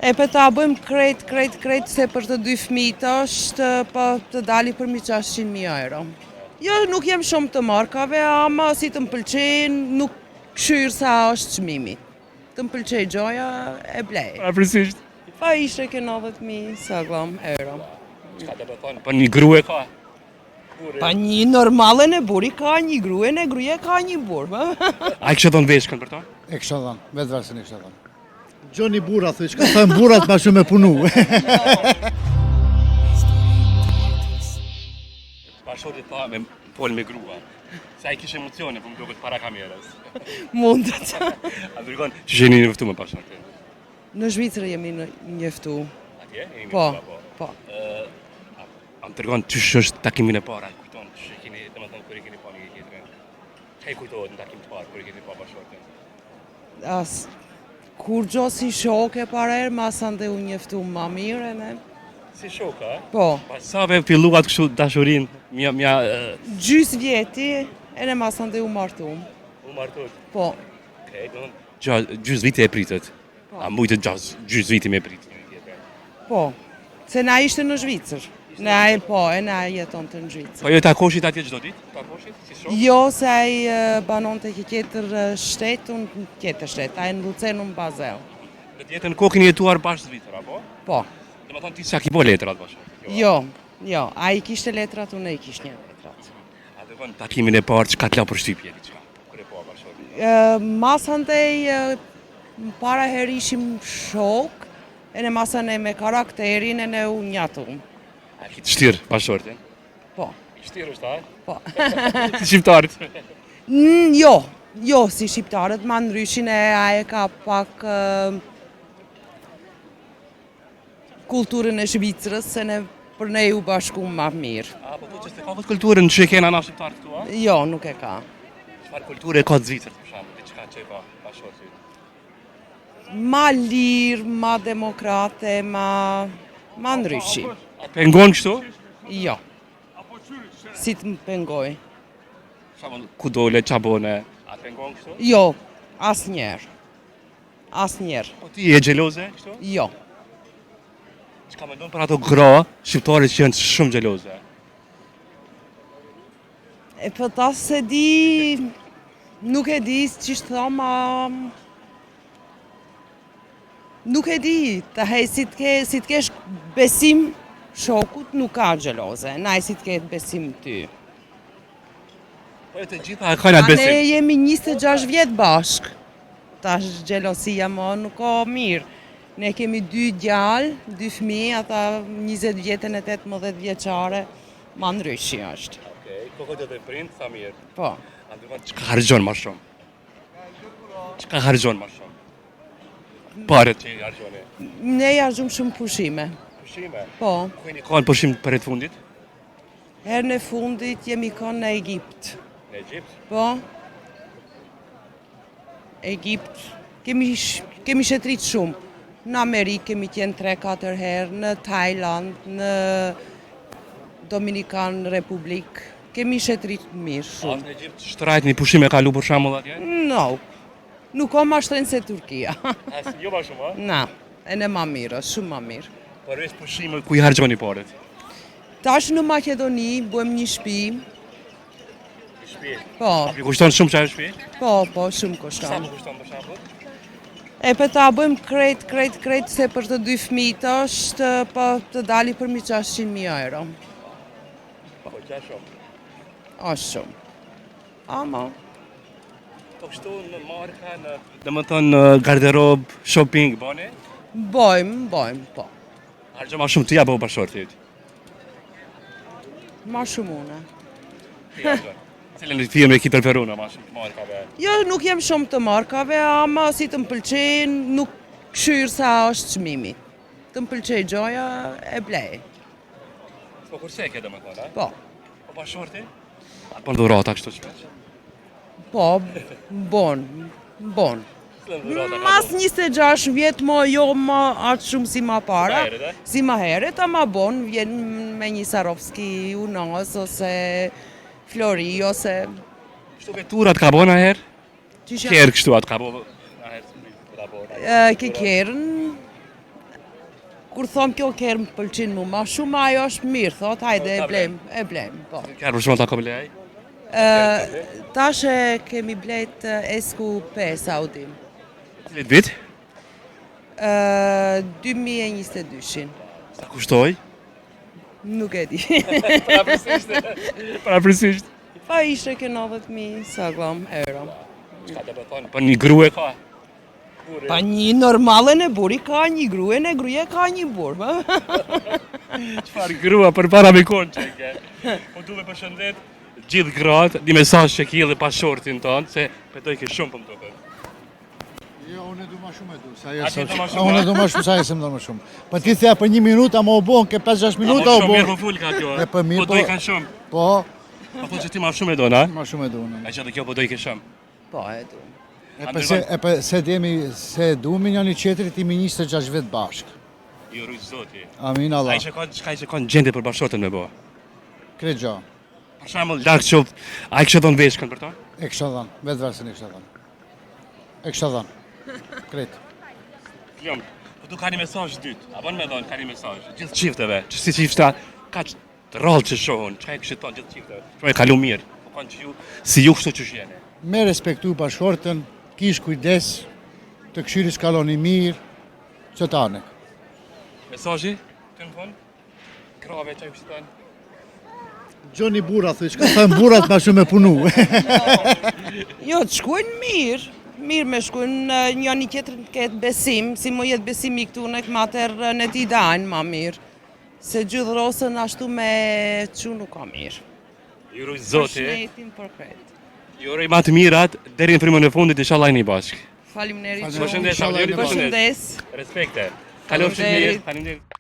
E për ta bëjmë krejt se për të dy fëmijët është për të dali për 600.000 euro. Jo, nuk jem shumë të markave, ama si të më pëlqen, nuk këshyrë sa është çmimi. Të më pëlqej gjoja, e blej. Parapërsisht. Pa ishte ke 90.000 saglam euro. Çka do të thonë? Po një grua ka. Pa një normalen e buri ka një grue, e gruaja ka një burë. A i kështë dhënë veshkën për to? E kështë dhënë, vetë vrasën e kështë dhënë. Gjoni burra, thë, që ka thënë burrat ma shumë e punu. Bashorti tha me folë me grua. Sa i kishe emocione, po më duket para kamerës. Mundet. A dërgon, që jeni njëftu me bashortin? Në Zvicër jemi njëftu. Atje? Po, po. A më tërgon që është takimin e para, kujton që keni, dhe më thënë, kërë i keni pa një tjetërin? Që i kujtohet në takim të parë, kërë i keni pa bashortin? Kur gjo si shok e parerë, masante u njëftu ma mire, ne? Si shok, a? Po. Pasave filluat kështu dashurin, Gjys vjeti, e ne masante u martu. U martut? Po. Okej, gjys viti e pritët. A mujtë gjys viti me pritë një tjetër? Po. Se na ishte në Zvicër. Na jeton të në Zvicër. Po jo takoshit atje çdo ditë? Takoshit, si shok? Jo, se a i banon të tjetër shtetë, unë tjetër shtetë, a i në Lucenu në Bazel. Në tjetën kohë keni jetuar bashkë Zvicër, apo? Po. Dhe më thonë ti s'ja ki bo letrat bashkë? Jo, a i kishte letrat, unë e i kishte një letrat. A dhe thonë takimin e parë që ka t'la për shtypje, diqka? Kër e po bashkë? Masante, para herë ishim shok, e në masane me karakterin e në u njatu. A ki të shtyrë bashkërtin? Po. I shtyrë është, a? Po. Si shqiptarit? Jo, si shqiptarët, ma ndryshin e aje ka pak kulturën e Shvicrës, se ne për ne u bashku ma mirë. A, po të që s'te ka këtë kulturën që e kena na shqiptarët këtu, a? Jo, nuk e ka. Çfarë kulturë e ka të Zvicër, për shamë, diçka që e ka bashkërtin? Ma lirë, ma demokrate, ma ndryshi. A pengon kështu? Jo. Si të më pengoj? Shamon, ku dole, qa bone? A pengon kështu? Jo, asnjëherë. Asnjëherë. Po ti e gjeloze kështu? Jo. Çka mendon për ato gra shqiptare që janë shumë gjeloze? E për ta se di, nuk e di ç'është thoma. Nuk e di, ta hej si të kesh besim shokut, nuk ka gjeloze, naj si të ketë besim ty. Po e të gjitha e kanë atë besim. Ne jemi 26 vjetë bashkë, tash gjelosia më nuk ka mirë. Ne kemi 2 djalë, 2 fëmijë, ata 20 vjetën e 18 vjeçare, ma ndryshi është. Okej, kokët e të prind, sa mirë. Po. A të thonë, çka harxhon më shumë? Çka harxhon më shumë? Paret që i harxhoni. Ne harxhum shumë pushime. Pushime? Po. Ku keni kanë pushim për e të fundit? Herën e fundit jemi kanë në Egjipt. Në Egjipt? Po. Egjipt. Kemi shetrit shumë. Në Amerikë kemi qenë 3-4 herë, në Tajland, në Dominikan Republikë. Kemi shetrit mirë shumë. Në Egjipt shtrajt një pushime ka lu për shembull atje? No. Nuk ka ma shtrenë se Turkia. Jo ma shumë, a? Na, e në ma mirë, është shumë ma mirë. Përveç pushime, ku i harxhoni paret? Tash në Maqedoni, bëjmë një shtëpi. Shtëpi? Po, Ju kushton shumë çaj shtëpi? po, shumë Sa kushton. më kushton për shembull? E për ta bëjmë krejt se për të dy fëmijët është për të dali për 600.000 euro. Po qa shumë. Është shumë. Ama, Po kështu në marka, dhe më thonë në garderob, shopping, bane? bojmë, po. Harxho ma shumë ti apo bashortit? Ma shumë une. Ti harxhon. Cilën firmë e ki preferuar ma shumë të markave? Jo, nuk jem shumë të markave, ama si të më pëlqen, nuk këshyrë sa është çmimi. Të më pëlqej gjoja, e blej. Po kurse ke dhe më thonë, a? Po. Po bashorti? A po dhurata kështu shpesh? Po, bon. Cilën dhurata ka Mas 26 vjetë më jo më atë shumë si ma para. heret, e? Si ma heret, ama bon, vjen me një Sarovski unos, ose Flori, ose... Kështu veturat ka bona herë? Qisha? Kjerë kështu atë ka bo... Ke kjerën, kur thom kjo kërë më pëlqin mu ma shumë, ajo është mirë, thot, hajde e blem, po. Kërë për shumë ta kom lej? Tash e kemi blet SQ5 Audi. Cilit vit? 2022-shin. Sa kushtoj? Nuk e di. Parapërsisht. Pa ishte ke 90.000 saglam euro. Çka do të thonë? Po një grue ka. Pa një normalen e buri ka një grue, e gruaja ka një burë. Çfarë grua përpara me kon çeke. Po du me përshëndet gjithë gratë, një mesazh që ki edhe pa shortin tonë, se betoj ke shumë për më duket. Jo, unë e du ma shumë e du. A ti do ma shumë? Unë e du ma shumë, sa e se më do ma shumë. Po ti thea për 1 minutë, ama o bon, ke 5-6 minuta o Shumë bon. mirë po full ka kjo. E, po mirë, Po do i kanë shumë. Po, Po thonë që ti ma shumë e do, na? ma shumë e du. unë. A që dhe kjo po do i ke shumë. Po, e du. E për se du me njëni qetëri ti me 26 vetë bashkë. Jo rujtë zoti. Amin A Allah. i që kanë gjende për bashkëtorën me bo. Kre gjo. Për shembull, larkë qoftë, a i kështë dhënë veshkën për to? E kësha dhanë, vetë vërse e kësha dhanë. E kësha dhanë. Kretë. Jom, po tu ka një mesazh dytë. A bën me dhënë ka një mesazh gjithë çifteve, që si çifta ka të rrallë që shohun, çka e kështë thonë gjithë çifteve. Po e kalu mirë. Po kanë që ju si ju kështu që jeni. Me respektu bashkërtën, kish kujdes, të këshyri s'kaloni mirë, që tane. Mesazhi të në fund? Krave çka ju kështë thonë? Gjoni burat, thë, që ka thënë burat ma shumë e punu. Jo, të shkojnë mirë. Mirë me shkojnë një tjetër këtë besim, si mu jetë besimi këtu në këmater në t'i dajnë ma mirë. Se gjithë rosën ashtu me që nuk ka mirë. Ju rujtë Për zoti, shnetin për kretë. ju urej ma të mirat, deri në frymën e fundit inshallah jeni bashkë. Faleminderit. Faleminderit. Përshëndes, Faleminderit, Përshëndes. Respekte. Kalofshi mirë, faleminderit.